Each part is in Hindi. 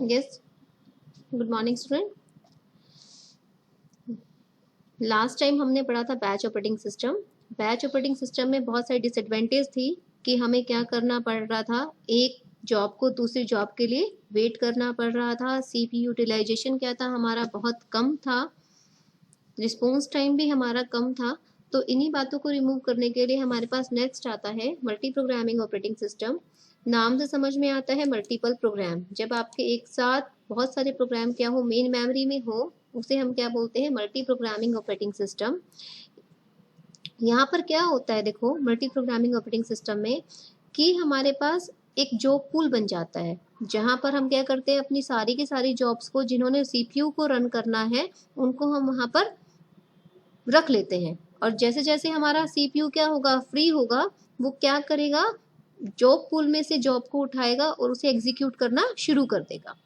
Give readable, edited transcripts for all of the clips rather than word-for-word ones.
Yes, good morning student. Last time हमने पढ़ा था batch operating system. Batch operating system में बहुत सारी डिसएडवांटेज थी कि हमें क्या करना पड़ रहा था, एक जॉब को दूसरी जॉब के लिए वेट करना पड़ रहा था। सीपीयू यूटिलाइजेशन क्या था, हमारा बहुत कम था। रिस्पॉन्स टाइम भी हमारा कम था। तो इन्हीं बातों को रिमूव करने के लिए हमारे पास नेक्स्ट आता है मल्टी प्रोग्रामिंग ऑपरेटिंग सिस्टम। नाम से समझ में आता है मल्टीपल प्रोग्राम। जब आपके एक साथ बहुत सारे प्रोग्राम क्या हो, मेन मेमोरी में हो, उसे हम क्या बोलते हैं, मल्टी प्रोग्रामिंग ऑपरेटिंग सिस्टम। यहाँ पर क्या होता है, देखो मल्टी प्रोग्रामिंग ऑपरेटिंग सिस्टम में कि हमारे पास एक जॉब पूल बन जाता है, जहां पर हम क्या करते हैं, अपनी सारी की सारी जॉब्स को जिन्होंने सीपीयू को रन करना है उनको हम वहां पर रख लेते हैं। और जैसे जैसे हमारा सीपीयू क्या होगा, फ्री होगा, वो क्या करेगा, जॉब पूल में से जॉब को उठाएगा और उसे एग्जीक्यूट करना शुरू कर देगा।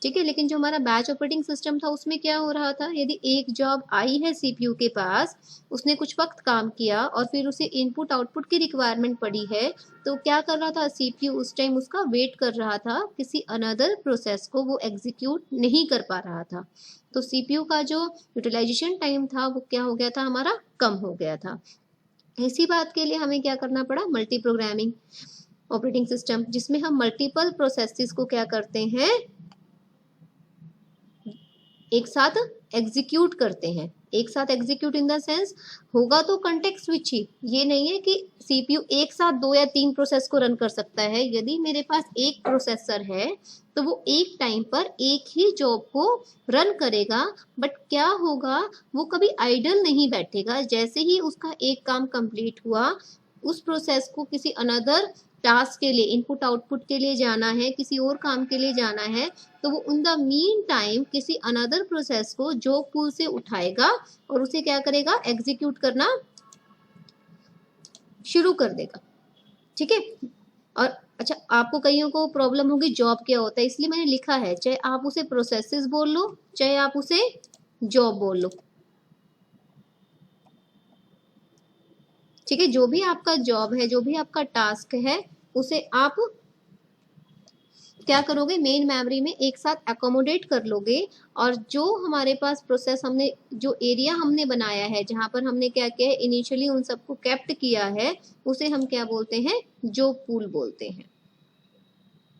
ठीक है। लेकिन जो हमारा बैच ऑपरेटिंग सिस्टम था उसमें क्या हो रहा था, यदि एक जॉब आई है सीपीयू के पास, उसने कुछ वक्त काम किया और फिर उसे इनपुट आउटपुट की रिक्वायरमेंट पड़ी है, तो क्या कर रहा था सीपीयू, उस टाइम उसका वेट कर रहा था, किसी अनदर प्रोसेस को वो एग्जीक्यूट नहीं कर पा रहा था। तो सीपीयू का जो यूटिलाइजेशन टाइम था वो क्या हो गया था, हमारा कम हो गया था। इसी बात के लिए हमें क्या करना पड़ा, मल्टी प्रोग्रामिंग ऑपरेटिंग सिस्टम, जिसमें हम मल्टीपल प्रोसेसेस को क्या करते हैं, एक साथ एग्जीक्यूट करते हैं। एक साथ एग्जीक्यूट इन द सेंस होगा तो कंटेक्स्ट स्विच ही, ये नहीं है कि सीपीयू एक साथ 2 या 3 प्रोसेस को रन कर सकता है। यदि मेरे पास एक प्रोसेसर है तो वो एक टाइम पर एक ही जॉब को रन करेगा, बट क्या होगा, वो कभी आइडल नहीं बैठेगा। जैसे ही उसका एक काम कंप्लीट हुआ, उस प्रोसेस को किसी अनदर टास्क के लिए, इनपुट आउटपुट के लिए जाना है, किसी और काम के लिए जाना है, तो वो इन द मीन टाइम किसी अनदर प्रोसेस को जॉब पूल से उठाएगा और उसे क्या करेगा, एग्जीक्यूट करना शुरू कर देगा। ठीक है। और अच्छा, आपको कईयों को प्रॉब्लम होगी जॉब क्या होता है, इसलिए मैंने लिखा है, चाहे आप उसे प्रोसेसेस बोल लो, चाहे आप उसे जॉब बोल लो। ठीक है। जो भी आपका जॉब है, जो भी आपका टास्क है, उसे आप क्या करोगे, मेन मेमोरी में एक साथ अकोमोडेट कर लोगे। और जो हमारे पास प्रोसेस, हमने जो एरिया हमने बनाया है, जहां पर हमने क्या किया है, इनिशियली उन सबको कैप्ट किया है, उसे हम क्या बोलते हैं, जॉब पूल बोलते हैं।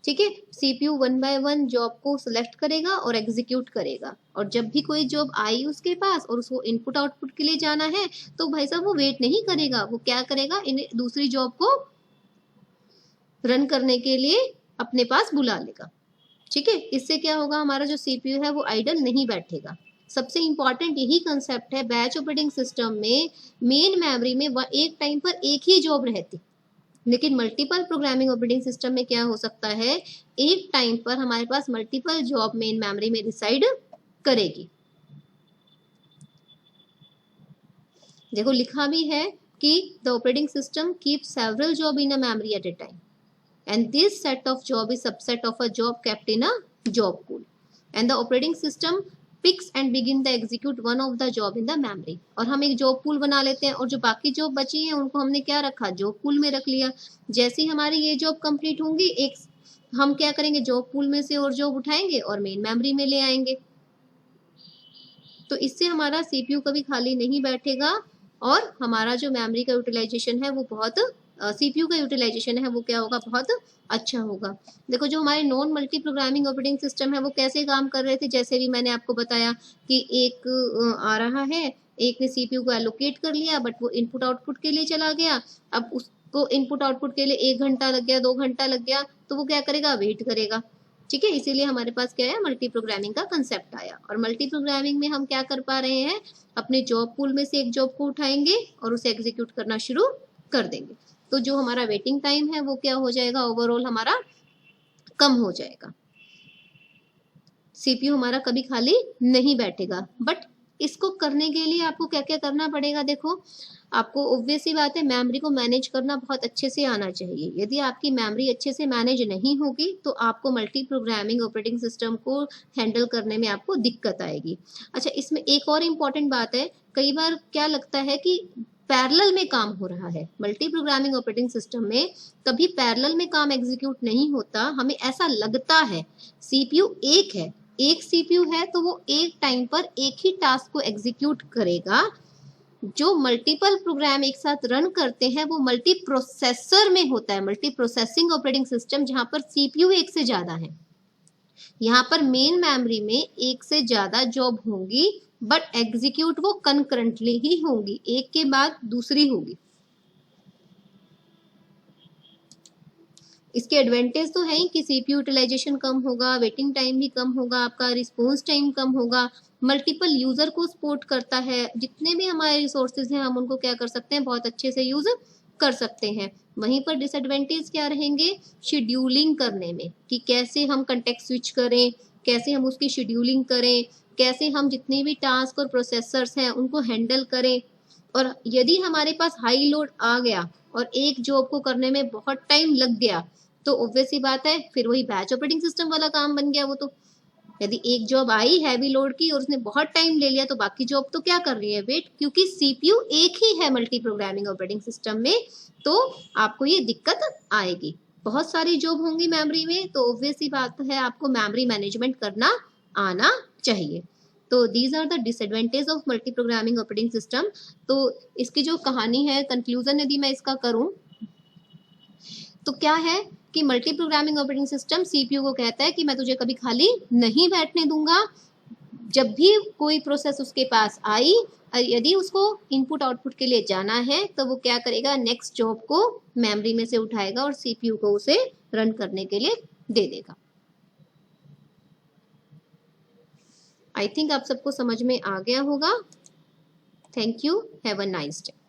ठीक है। सीपीयू 1 बाय 1 जॉब को सिलेक्ट करेगा और एग्जीक्यूट करेगा, और जब भी कोई जॉब आई उसके पास और उसको इनपुट आउटपुट के लिए जाना है, तो भाई साहब वो वेट नहीं करेगा, वो क्या करेगा, इन दूसरी जॉब को रन करने के लिए अपने पास बुला लेगा। ठीक है। इससे क्या होगा, हमारा जो सीपीयू है वो आइडल नहीं बैठेगा। सबसे इंपॉर्टेंट यही कंसेप्ट है बैच ऑपरेटिंग सिस्टम में। मेन मेमोरी में एक टाइम पर एक ही जॉब रहती, लेकिन मल्टीपल प्रोग्रामिंग ऑपरेटिंग सिस्टम में क्या हो सकता है, एक टाइम पर हमारे पास मल्टीपल जॉब मेन मेमोरी में रिसाइड करेगी। देखो लिखा भी है कि the operating system keep several job in a memory at a time, and this set of job is subset of a job kept in a job pool, and the operating system picks and begin the execute one of the job in the memory। और हम एक जॉब पूल बना लेते हैं और जो बाकी जॉब बची है उनको हमने क्या रखा, जॉब पूल में रख लिया। जैसे ही हमारी ये जॉब कंप्लीट होंगी, एक हम क्या करेंगे, जॉब पूल में से और जॉब उठाएंगे और मेन मेमोरी में ले आएंगे। तो इससे हमारा सीपीयू कभी खाली नहीं बैठेगा और हमारा जो मेमोरी का यूटिलाइजेशन है वो बहुत, सीपीयू का यूटिलाइजेशन है वो क्या होगा, बहुत अच्छा होगा। देखो जो हमारे non multi programming operating system है वो कैसे काम कर रहे थे, जैसे भी मैंने आपको बताया कि एक आ रहा है, एक ने सीपीयू को एलोकेट कर लिया, बट वो इनपुट आउटपुट के लिए चला गया। अब उसको इनपुट आउटपुट के लिए 1 घंटा लग गया, 2 घंटा लग गया, तो वो क्या करेगा, वेट करेगा। ठीक है। इसीलिए हमारे पास क्या है, मल्टी प्रोग्रामिंग का कंसेप्ट आया। और मल्टी प्रोग्रामिंग में हम क्या कर पा रहे हैं, अपने जॉब पूल में से एक जॉब को उठाएंगे और उसे एग्जीक्यूट करना शुरू कर देंगे। तो जो हमारा वेटिंग टाइम है वो क्या हो जाएगा, ओवरऑल हमारा कम हो जाएगा। सीपीयू हमारा कभी खाली नहीं बैठेगा। बट इसको करने के लिए आपको क्या क्या करना पड़ेगा, देखो आपको ऑब्वियस ही बात है, मेमोरी को मैनेज करना बहुत अच्छे से आना चाहिए। यदि आपकी मेमोरी अच्छे से मैनेज नहीं होगी तो आपको मल्टी प्रोग्रामिंग ऑपरेटिंग सिस्टम को हैंडल करने में आपको दिक्कत आएगी। अच्छा, इसमें एक और इम्पॉर्टेंट बात है, कई बार क्या लगता है कि पैरेलल में काम हो रहा है। मल्टी प्रोग्रामिंग ऑपरेटिंग सिस्टम में कभी पैरेलल में काम एग्जीक्यूट नहीं होता। हमें ऐसा लगता है सीपीयू एक है, एक सीपीयू है तो वो एक टाइम पर एक ही टास्क को एग्जीक्यूट करेगा। जो मल्टीपल प्रोग्राम एक साथ रन करते हैं वो मल्टी प्रोसेसर में होता है, मल्टी प्रोसेसिंग ऑपरेटिंग सिस्टम, जहां पर सीपीयू एक से ज्यादा है। यहाँ पर मेन मेमोरी में एक से ज्यादा जॉब होंगी, बट एग्जीक्यूट वो कंकरेंटली ही होंगी, एक के बाद दूसरी होगी। इसके एडवांटेज तो है ही कि सीपीयू यूटिलाइजेशन कम होगा, वेटिंग टाइम भी कम होगा, आपका रिस्पॉन्स टाइम कम होगा, मल्टीपल यूजर को सपोर्ट करता है। जितने भी हमारे रिसोर्सेज हैं हम उनको क्या कर सकते हैं, बहुत अच्छे से यूज कर सकते हैं। वहीं पर डिसएडवांटेज क्या रहेंगे, शेड्यूलिंग करने में, कि कैसे हम कंटेक्स्ट स्विच करें, कैसे हम उसकी शेड्यूलिंग करें, कैसे हम जितने भी टास्क और प्रोसेसर्स हैं उनको हैंडल करें। और यदि हमारे पास हाई लोड आ गया और एक जॉब को करने में बहुत टाइम लग गया तो ऑब्वियस सी बात है फिर वही बैच ऑपरेटिंग सिस्टम वाला काम बन गया वो तो। यदि एक जॉब आई हैवी लोड की और उसने बहुत टाइम ले लिया तो बाकी जॉब तो क्या कर रही है, वेट, क्योंकि सीपीयू एक ही है मल्टी प्रोग्रामिंग ऑपरेटिंग सिस्टम में, तो आपको ये दिक्कत आएगी। बहुत सारी जॉब होंगी मेमोरी में तो ऑब्वियस सी बात है आपको मेमोरी मैनेजमेंट करना आना चाहिए। तो these are the disadvantage of multi programming operating system. तो इसकी जो कहानी है, कंक्लूजन यदि मैं इसका करूं तो क्या है कि multi programming operating system CPU को कहता है कि मैं तुझे कभी खाली नहीं बैठने दूंगा। जब भी कोई प्रोसेस उसके पास आई, यदि उसको इनपुट आउटपुट के लिए जाना है तो वो क्या करेगा, नेक्स्ट जॉब को मेमोरी में से उठाएगा और सीपीयू को उसे रन करने के लिए दे देगा। आई थिंक आप सबको समझ में आ गया होगा। Thank you, have a nice day.